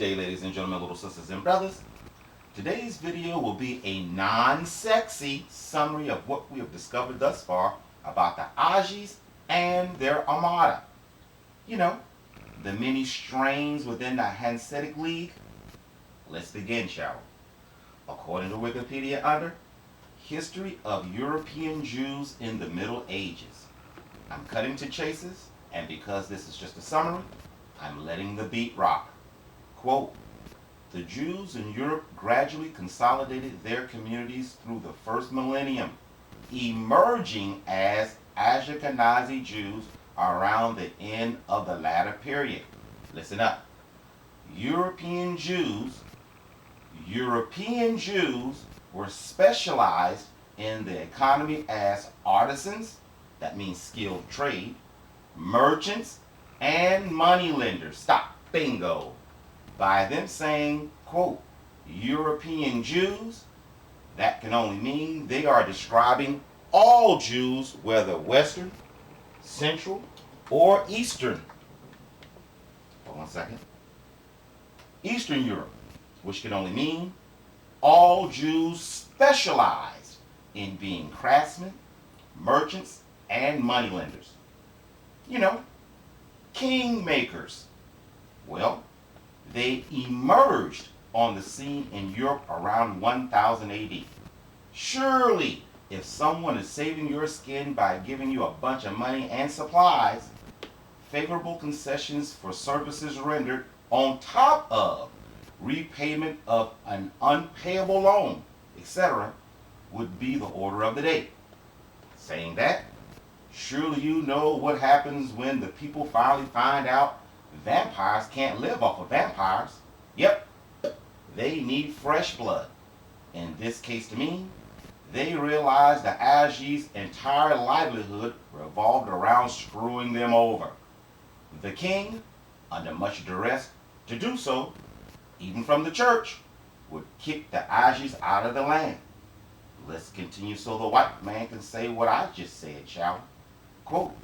day, ladies and gentlemen, little sisters and brothers. Today's video will be a non-sexy summary of what we have discovered thus far about the Ajis and their armada. You know, the many strains within the Hanseatic League. Let's begin, shall we? According to Wikipedia, under History of European Jews in the Middle Ages. I'm cutting to chases, and because this is just a summary, I'm letting the beat rock. Quote, the Jews in Europe gradually consolidated their communities through the first millennium, emerging as Ashkenazi Jews around the end of the latter period. Listen up. European Jews were specialized in the economy as artisans, that means skilled trade, merchants, and moneylenders. Stop. Bingo. By them saying, quote, European Jews, that can only mean they are describing all Jews, whether Western, Central, or Eastern. Hold on a second. Eastern Europe, which can only mean all Jews specialized in being craftsmen, merchants, and moneylenders. You know, kingmakers. Well, they emerged on the scene in Europe around 1000 AD. Surely, if someone is saving your skin by giving you a bunch of money and supplies, favorable concessions for services rendered on top of repayment of an unpayable loan, etc., would be the order of the day. Saying that, surely you know what happens when the people finally find out vampires can't live off of vampires. Yep, they need fresh blood. In this case to me, they realized the Ajis' entire livelihood revolved around screwing them over. The king, under much duress to do so, even from the church, would kick the Ajis out of the land. Let's continue so the white man can say what I just said, shall we? Quote,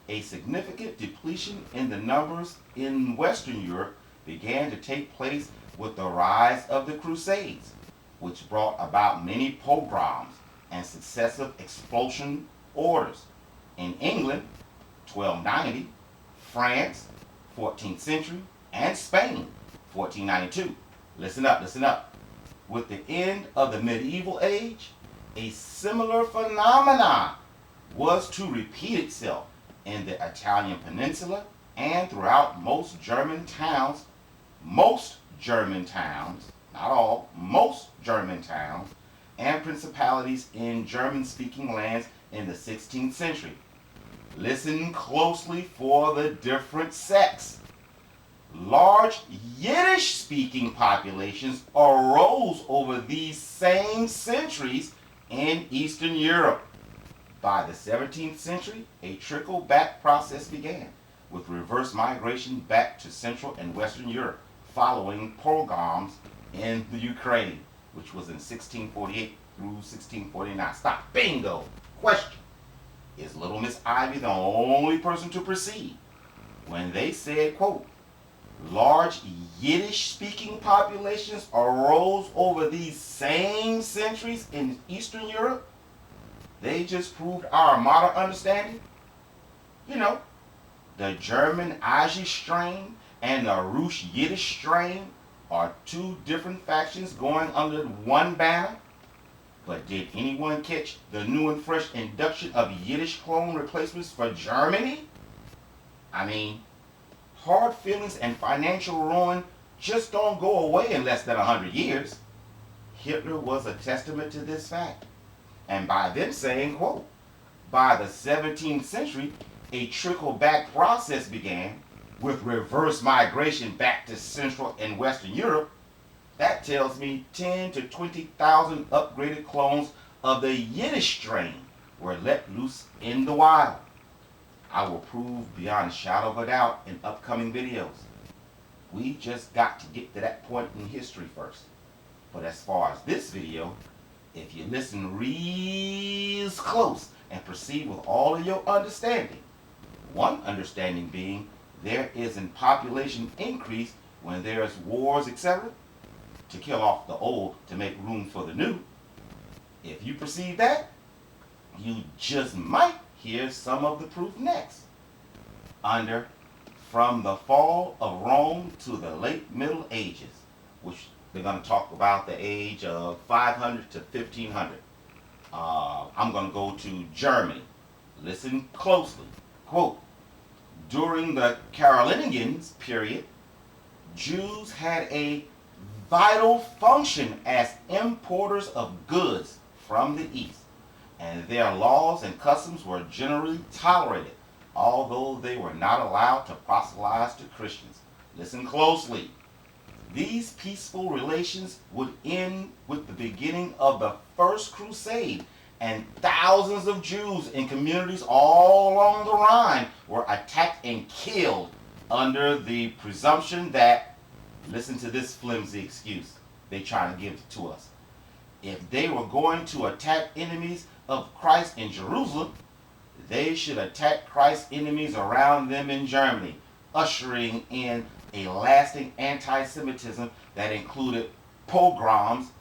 a significant depletion in the numbers in Western Europe began to take place with the rise of the Crusades, which brought about many pogroms and successive expulsion orders. In England, 1290, France, 14th century, and Spain, 1492. Listen up, listen up. With the end of the medieval age, a similar phenomenon was to repeat itself in the Italian peninsula and throughout most German towns, not all, most German towns and principalities in German-speaking lands in the 16th century. Listen closely for the different sects. Large Yiddish-speaking populations arose over these same centuries in Eastern Europe. By the 17th century, a trickle-back process began, with reverse migration back to Central and Western Europe, following pogroms in the Ukraine, which was in 1648 through 1649. Stop. Bingo. Question. Is Little Miss Ivy the only person to proceed when they said, quote, large Yiddish-speaking populations arose over these same centuries in Eastern Europe? They just proved our modern understanding. You know, the German Aji strain and the Rush Yiddish strain are two different factions going under one banner. But did anyone catch the new and fresh induction of Yiddish clone replacements for Germany? I mean, hard feelings and financial ruin just don't go away in less than 100 years. Hitler was a testament to this fact. And by them saying, quote, by the 17th century, a trickle-back process began with reverse migration back to Central and Western Europe. That tells me 10 to 20,000 upgraded clones of the Yiddish strain were let loose in the wild. I will prove beyond a shadow of a doubt in upcoming videos. We just got to get to that point in history first. But as far as this video, if you listen real close and proceed with all of your understanding, one understanding being there is a population increase when there's wars, etc., to kill off the old to make room for the new. If you perceive that, you just might hear some of the proof next. Under From the Fall of Rome to the Late Middle Ages, which they're going to talk about the age of 500 to 1500. I'm going to go to Germany. Listen closely. Quote, during the Carolingian period, Jews had a vital function as importers of goods from the East, and their laws and customs were generally tolerated, although they were not allowed to proselytize to Christians. Listen closely. These peaceful relations would end with the beginning of the First Crusade, and thousands of Jews in communities all along the Rhine were attacked and killed under the presumption that, listen to this flimsy excuse they try to give to us, if they were going to attack enemies of Christ in Jerusalem, they should attack Christ's enemies around them in Germany, ushering in a lasting anti-Semitism that included pogroms,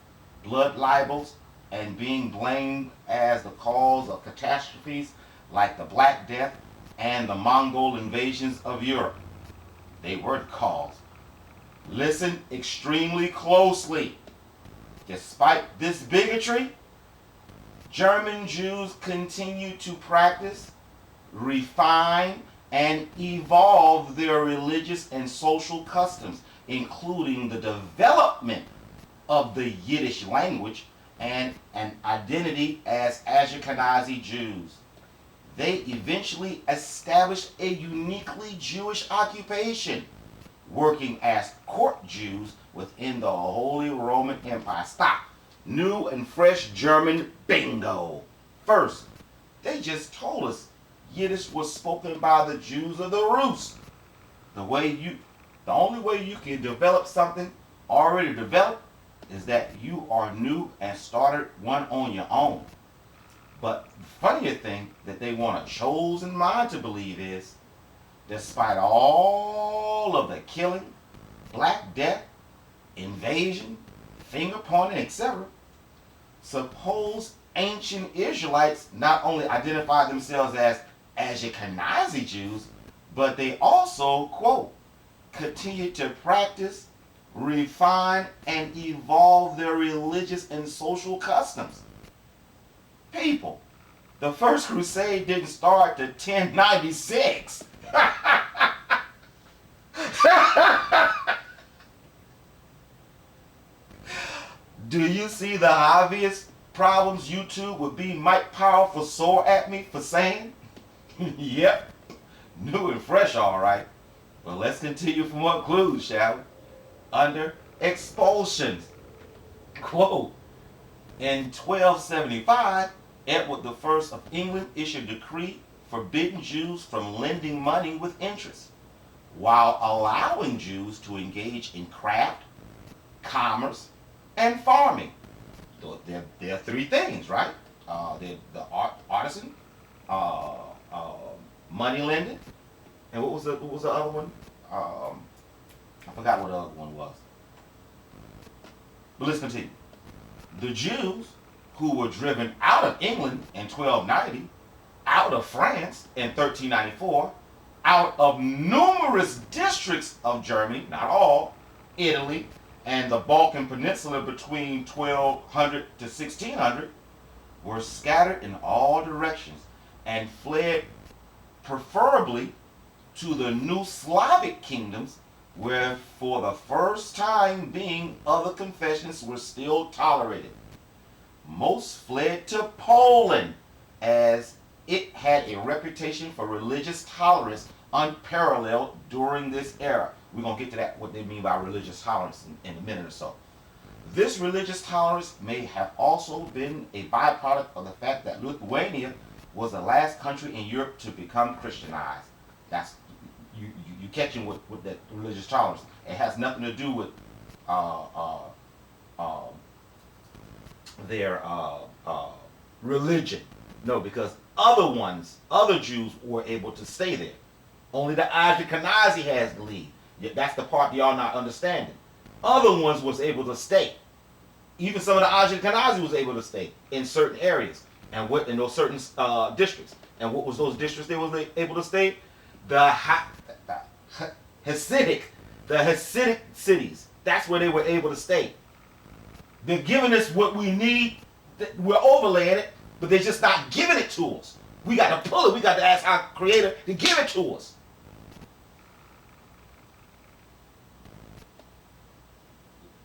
blood libels, and being blamed as the cause of catastrophes like the Black Death and the Mongol invasions of Europe. They were the cause. Listen extremely closely. Despite this bigotry, German Jews continue to practice, refine, and evolve their religious and social customs, including the development of the Yiddish language and an identity as Ashkenazi Jews. They eventually established a uniquely Jewish occupation, working as court Jews within the Holy Roman Empire. Stop. New and fresh German bingo. First, they just told us Yiddish was spoken by the Jews of the Rus. The only way you can develop something already developed is that you are new and started one on your own. But the funnier thing that they want a chosen mind to believe is, despite all of the killing, Black Death, invasion, finger pointing, etc., suppose ancient Israelites not only identified themselves as Ashkenazi Jews, but they also, quote, continued to practice, refine, and evolve their religious and social customs. People, the First Crusade didn't start to 1096. Do you see the obvious problems YouTube would be mighty powerful sore at me for saying? Yep, new and fresh, all right. But let's continue for more clues, shall we? Under expulsions. Quote, in 1275, Edward I of England issued a decree forbidding Jews from lending money with interest, while allowing Jews to engage in craft, commerce, and farming. There are three things, right? The artisan, money lending, and what was the other one? I forgot what the other one was. But let's continue. The Jews who were driven out of England in 1290, out of France in 1394, out of numerous districts of Germany, not all, Italy, and the Balkan Peninsula between 1200 to 1600, were scattered in all directions and fled preferably to the new Slavic kingdoms, where for the first time being other confessions were still tolerated. Most fled to Poland, as it had a reputation for religious tolerance unparalleled during this era. We're going to get to that, what they mean by religious tolerance in a minute or so. This religious tolerance may have also been a byproduct of the fact that Lithuania was the last country in Europe to become Christianized. That's you catching with that religious tolerance. It has nothing to do with their religion. No, because other Jews were able to stay there. Only the Ashkenazi has the lead. That's the part y'all not understanding. Other ones was able to stay. Even some of the Ashkenazi was able to stay in certain areas and what in those certain districts. And what was those districts they was able to stay? The Hasidic, the Hasidic cities. That's where they were able to stay. They're giving us what we need. We're overlaying it, but they're just not giving it to us. We got to pull it. We got to ask our Creator to give it to us.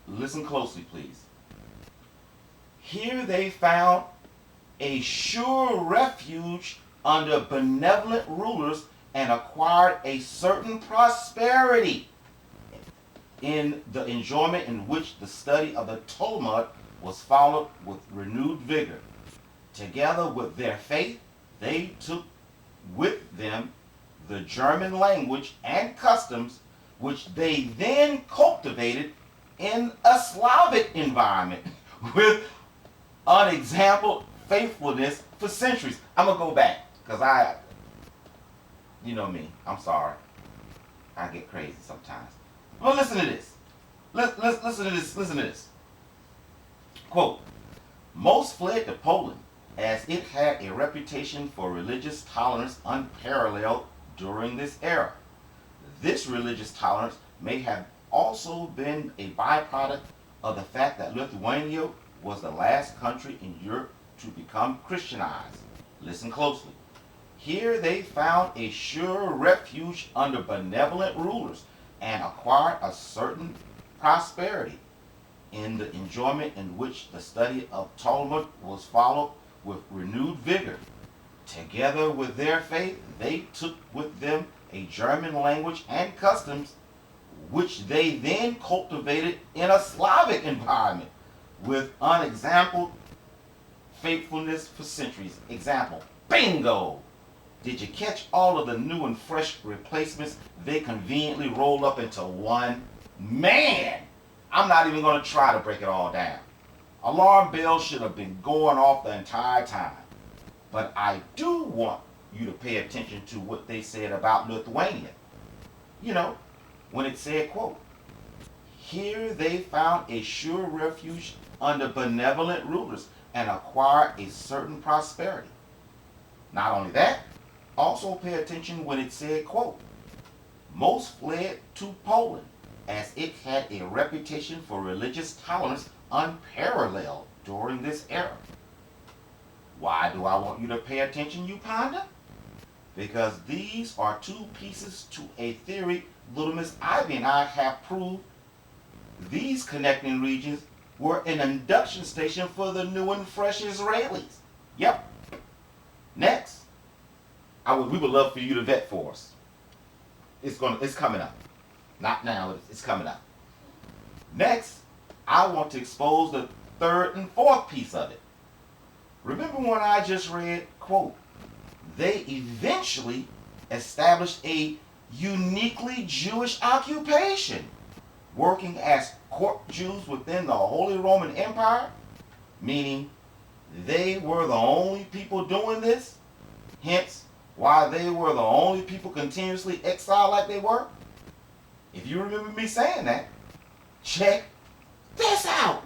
Listen closely, please. Here they found a sure refuge under benevolent rulers and acquired a certain prosperity in the enjoyment in which the study of the Talmud was followed with renewed vigor. Together with their faith, they took with them the German language and customs, which they then cultivated in a Slavic environment with unexampled faithfulness for centuries. I'm going to go back because you know me, I'm sorry. I get crazy sometimes. Well, listen to this. Listen to this. Listen to this. Quote, most fled to Poland as it had a reputation for religious tolerance unparalleled during this era. This religious tolerance may have also been a byproduct of the fact that Lithuania was the last country in Europe to become Christianized. Listen closely. Here they found a sure refuge under benevolent rulers and acquired a certain prosperity in the enjoyment in which the study of Talmud was followed with renewed vigor. Together with their faith, they took with them a German language and customs, which they then cultivated in a Slavic environment with unexampled faithfulness for centuries. Example, bingo! Did you catch all of the new and fresh replacements they conveniently rolled up into one? Man, I'm not even going to try to break it all down. Alarm bells should have been going off the entire time. But I do want you to pay attention to what they said about Lithuania. You know, when it said, quote, here they found a sure refuge under benevolent rulers and acquired a certain prosperity. Not only that, also pay attention when it said, quote, most fled to Poland as it had a reputation for religious tolerance unparalleled during this era. Why do I want you to pay attention, you ponder? Because these are two pieces to a theory little Miss Ivy and I have proved. These connecting regions were an induction station for the new and fresh Israelis. Yep. Next, we would love for you to vet for us. It's coming up. Not now, it's coming up. Next, I want to expose the third and fourth piece of it. Remember when I just read, quote, they eventually established a uniquely Jewish occupation, working as court Jews within the Holy Roman Empire, meaning they were the only people doing this, hence why they were the only people continuously exiled like they were. If you remember me saying that, check this out.